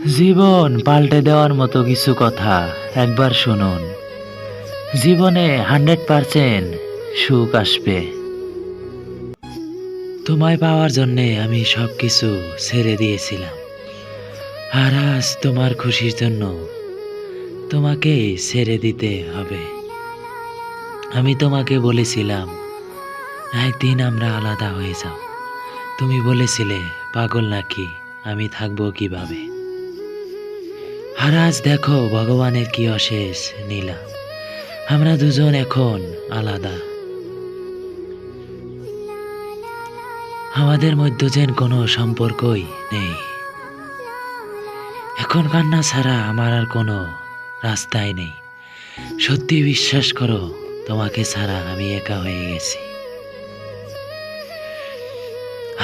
জীবন পাল্টে দেওয়ার মতো কিছু কথা একবার শুনুন। জীবনে 100% সুখ আসবে। তোমায় পাওয়ার জন্যে আমি সবকিছু ছেড়ে দিয়েছিলাম, আর আজ তোমার খুশির জন্য তোমাকে ছেড়ে দিতে হবে। আমি তোমাকে বলেছিলাম একদিন আমরা আলাদা হয়ে যাব। তুমি বলেছিলে পাগল নাকি, আমি থাকবো কিভাবে। আর আজ দেখো ভগবানের কি অশেষ নীলা, আমরা দুজন এখন আলাদা। আমাদের মধ্যে যেন কোনো সম্পর্কই নেই। এখন কান্না ছাড়া আমার আর কোনো রাস্তাই নেই। সত্যি বিশ্বাস করো, তোমাকে ছাড়া আমি একা হয়ে গেছি।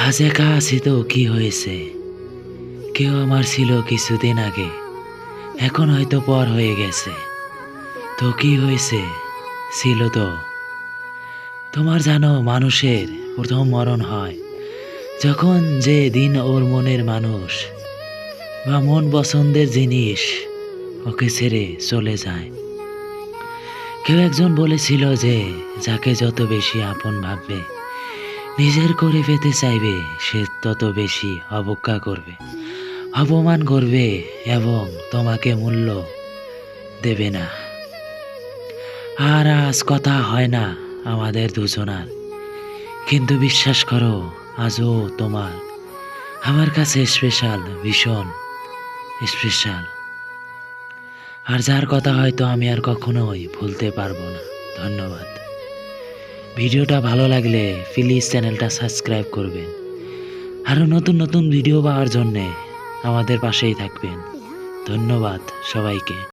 আজ একা আছি তো কি হয়েছে, কেউ আমার ছিল কিছুদিন আগে, এখন হয়তো পর হয়ে গেছে। তো কি হয়েছে, ছিল তো। তোমার জানো মানুষের প্রথম মরণ হয় যখন যে দিন ওর মনের মানুষ বা মন পছন্দের জিনিস ওকে ছেড়ে চলে যায়। কেউ একজন বলেছিল যে যাকে যত বেশি আপন ভাববে, নিজের করে পেতে চাইবে, সে তত বেশি অবজ্ঞা করবে, অপমান করবে এবং তোমাকে মূল্য দেবে না। আর আজ কথা হয় না আমাদের দুজনার, কিন্তু বিশ্বাস করো আজও তোমার আমার কাছে স্পেশাল, ভীষণ স্পেশাল। আর যার কথা হয়তো আমি আর কখনোই ভুলতে পারবো না। ধন্যবাদ। ভিডিওটা ভালো লাগলে প্লিজ চ্যানেলটা সাবস্ক্রাইব করবেন। আরও নতুন নতুন ভিডিও পাওয়ার জন্যে আমাদের পাশেই থাকবেন। ধন্যবাদ সবাইকে।